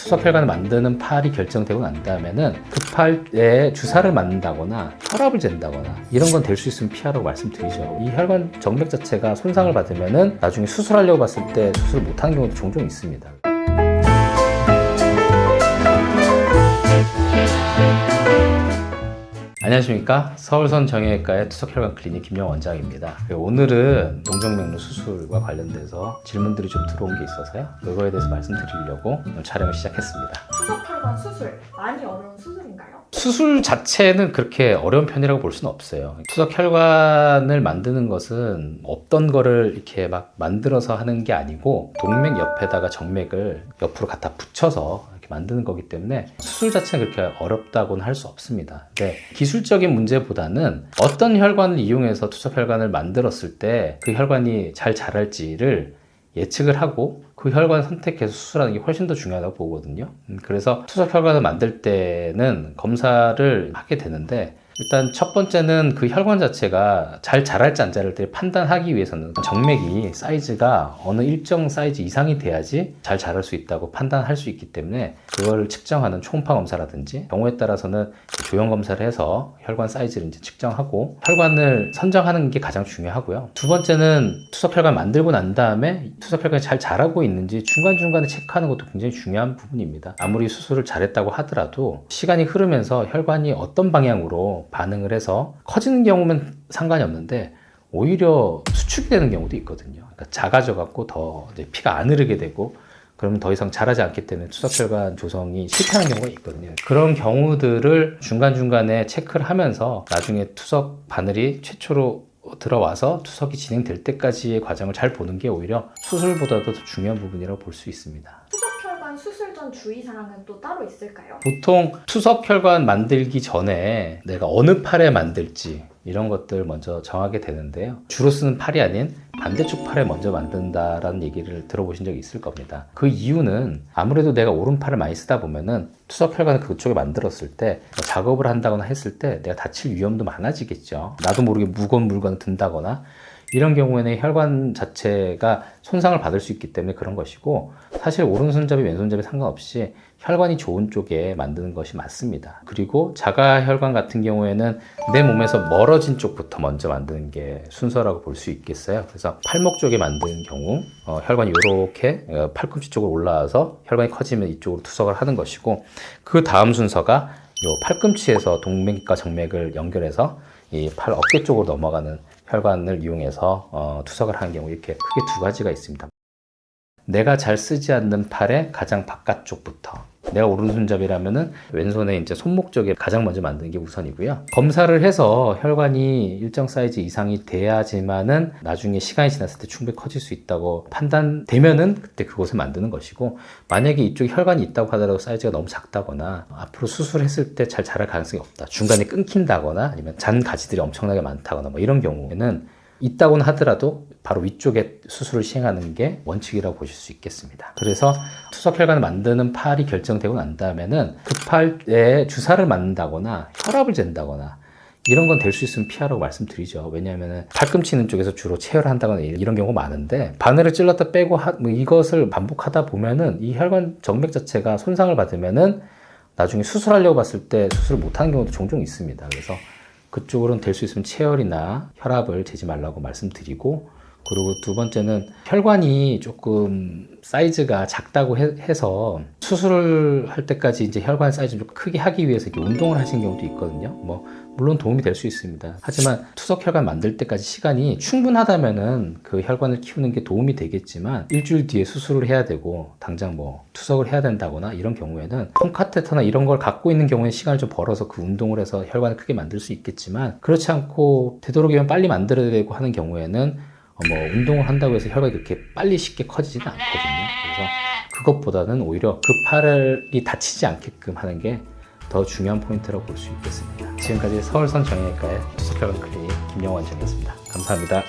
투석혈관을 만드는 팔이 결정되고 난 다음에는 그 팔에 주사를 맞는다거나 혈압을 잰다거나 이런 건 될 수 있으면 피하라고 말씀드리죠. 이 혈관 정맥 자체가 손상을 받으면은 나중에 수술하려고 봤을 때 수술을 못하는 경우도 종종 있습니다. 안녕하십니까. 서울선 정형외과의 투석혈관 클리닉 김영원 원장입니다. 오늘은 동정맥류 수술과 관련돼서 질문들이 좀 들어온 게 있어서요. 그거에 대해서 말씀드리려고 오늘 촬영을 시작했습니다. 투석혈관 수술, 많이 어려운 수술인가요? 수술 자체는 그렇게 어려운 편이라고 볼 수는 없어요. 투석혈관을 만드는 것은 없던 거를 이렇게 막 만들어서 하는 게 아니고 동맥 옆에다가 정맥을 옆으로 갖다 붙여서 만드는 거기 때문에 수술 자체는 그렇게 어렵다고는 할 수 없습니다. 근데 기술적인 문제보다는 어떤 혈관을 이용해서 투석혈관을 만들었을 때 그 혈관이 잘 자랄지를 예측을 하고 그 혈관을 선택해서 수술하는 게 훨씬 더 중요하다고 보거든요. 그래서 투석혈관을 만들 때는 검사를 하게 되는데 일단 첫 번째는 그 혈관 자체가 잘 자랄지 안 자랄지 판단하기 위해서는 정맥이 사이즈가 어느 일정 사이즈 이상이 돼야지 잘 자랄 수 있다고 판단할 수 있기 때문에 그걸 측정하는 초음파 검사라든지 경우에 따라서는 조형 검사를 해서 혈관 사이즈를 이제 측정하고 혈관을 선정하는 게 가장 중요하고요. 두 번째는 투석혈관 만들고 난 다음에 투석혈관이 잘 자라고 있는지 중간중간에 체크하는 것도 굉장히 중요한 부분입니다. 아무리 수술을 잘했다고 하더라도 시간이 흐르면서 혈관이 어떤 방향으로 반응을 해서 커지는 경우면 상관이 없는데 오히려 수축이 되는 경우도 있거든요. 그러니까 작아져 갖고 더 이제 피가 안 흐르게 되고 그러면 더 이상 자라지 않기 때문에 투석혈관 조성이 실패하는 경우가 있거든요. 그런 경우들을 중간중간에 체크를 하면서 나중에 투석 바늘이 최초로 들어와서 투석이 진행될 때까지의 과정을 잘 보는 게 오히려 수술보다도 더 중요한 부분이라고 볼 수 있습니다. 투석혈관 수술 전 주의사항은 또 따로 있을까요? 보통 투석혈관 만들기 전에 내가 어느 팔에 만들지 이런 것들 먼저 정하게 되는데요. 주로 쓰는 팔이 아닌 반대쪽 팔에 먼저 만든다라는 얘기를 들어보신 적이 있을 겁니다. 그 이유는 아무래도 내가 오른팔을 많이 쓰다 보면은 투석혈관을 그쪽에 만들었을 때 작업을 한다거나 했을 때 내가 다칠 위험도 많아지겠죠. 나도 모르게 무거운 물건을 든다거나 이런 경우에는 혈관 자체가 손상을 받을 수 있기 때문에 그런 것이고 사실 오른손잡이 왼손잡이 상관없이 혈관이 좋은 쪽에 만드는 것이 맞습니다. 그리고 자가혈관 같은 경우에는 내 몸에서 멀어진 쪽부터 먼저 만드는 게 순서라고 볼 수 있겠어요. 그래서 팔목 쪽에 만드는 경우 혈관이 이렇게 팔꿈치 쪽으로 올라와서 혈관이 커지면 이쪽으로 투석을 하는 것이고 그 다음 순서가 이 팔꿈치에서 동맥과 정맥을 연결해서 이 팔 어깨 쪽으로 넘어가는 혈관을 이용해서 투석을 하는 경우 이렇게 크게 두 가지가 있습니다. 내가 잘 쓰지 않는 팔의 가장 바깥쪽부터 내가 오른손잡이라면은 왼손에 이제 손목 쪽에 가장 먼저 만드는 게 우선이고요. 검사를 해서 혈관이 일정 사이즈 이상이 돼야지만은 나중에 시간이 지났을 때 충분히 커질 수 있다고 판단되면은 그때 그곳을 만드는 것이고 만약에 이쪽에 혈관이 있다고 하더라도 사이즈가 너무 작다거나 앞으로 수술했을 때 잘 자랄 가능성이 없다. 중간에 끊긴다거나 아니면 잔 가지들이 엄청나게 많다거나 뭐 이런 경우에는 있다고는 하더라도 바로 위쪽에 수술을 시행하는 게 원칙이라고 보실 수 있겠습니다. 그래서 투석혈관을 만드는 팔이 결정되고 난 다음에는 그 팔에 주사를 맞는다거나 혈압을 잰다거나 이런 건 될 수 있으면 피하라고 말씀드리죠. 왜냐하면 팔꿈치 있는 쪽에서 주로 체열을 한다거나 이런 경우가 많은데 바늘을 찔렀다 빼고 이것을 반복하다 보면은 이 혈관 정맥 자체가 손상을 받으면은 나중에 수술하려고 봤을 때 수술을 못하는 경우도 종종 있습니다. 그래서 그쪽으로는 될 수 있으면 체열이나 혈압을 재지 말라고 말씀드리고 그리고 두 번째는 혈관이 조금 사이즈가 작다고 해서 수술을 할 때까지 이제 혈관 사이즈를 좀 크게 하기 위해서 이렇게 운동을 하시는 경우도 있거든요. 물론 도움이 될 수 있습니다. 하지만 투석혈관 만들 때까지 시간이 충분하다면은 그 혈관을 키우는 게 도움이 되겠지만 일주일 뒤에 수술을 해야 되고 당장 투석을 해야 된다거나 이런 경우에는 폼카테터나 이런 걸 갖고 있는 경우에는 시간을 좀 벌어서 그 운동을 해서 혈관을 크게 만들 수 있겠지만 그렇지 않고 되도록이면 빨리 만들어야 되고 하는 경우에는 운동을 한다고 해서 혈관이 그렇게 빨리 쉽게 커지지는 않거든요. 그래서 그것보다는 오히려 그 팔이 다치지 않게끔 하는 게 더 중요한 포인트라고 볼 수 있겠습니다. 지금까지 서울선 정형외과의 투석혈관 클리닉 김영원 원장이었습니다. 감사합니다.